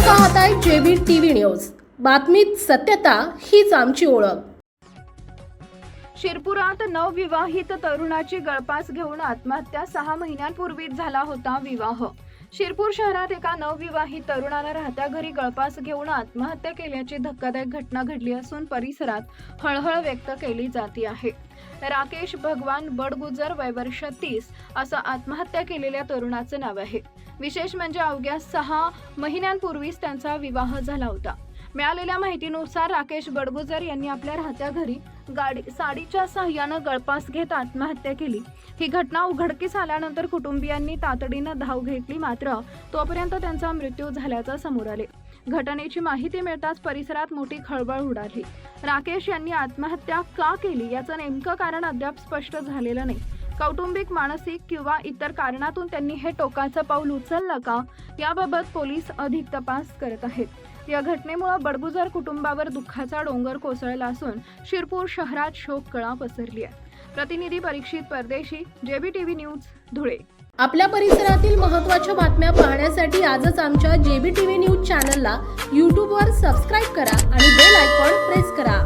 पाहताय JB TV news. बातमीत सत्यता हीच आमची ओळख। शिरपुरात नवविवाहित तरुणाची गळफास घेऊन आत्महत्या। 6 महिन्यांपूर्वीच झाला होता विवाह। शिरपूर शहरात एका नवविवाहित तरुणानं राहत्या घरी गळफास घेऊन आत्महत्या केल्याची धक्कादायक घटना घडली असून परिसरात हळहळ व्यक्त केली जाते आहे। राकेश भगवान बडगुजर, वय वर्ष 30 असं आत्महत्या केलेल्या तरुणाचं नाव आहे। विशेष म्हणजे अवघ्या 6 महिन्यांपूर्वीच त्यांचा विवाह झाला होता। मिळालेल्या माहितीनुसार राकेश बडगुजर यांनी आपल्या राहत्या घरी साडीच्या साह्यानं गळफास घेत आत्महत्या केली। ही घटना उघडकीस आल्यानंतर कुटुंबियांनी तातडीनं धाव घेतली, मात्र तोपर्यंत त्यांचा मृत्यू झाल्याचं समोर आले। घटनेची माहिती मिळताच परिसरात मोठी खळबळ उडाली। राकेश यांनी आत्महत्या का केली याचं नेमकं कारण अद्याप स्पष्ट झालेलं नाही। कौटुंबिक, मानसिक किंवा इतर कारणातून त्यांनी हे टोकाचं पाऊल उचललं का, याबाबत पोलीस अधिक तपास करत आहेत। या घटनेमुळे बडगुजर कुटुंबावर दुःखाचा डोंगर कोसळला असून शिरपूर शहरात शोककळा पसरली आहे। प्रतिनिधी परीक्षित परदेशी, जेबी टीव्ही न्यूज, धुळे। आपल्या परिसरातील महत्त्वाच्या बातम्या पाहण्यासाठी आजच आमच्या जेबी टीव्ही न्यूज चॅनलला YouTube वर सबस्क्राईब करा आणि बेल आयकॉन प्रेस करा।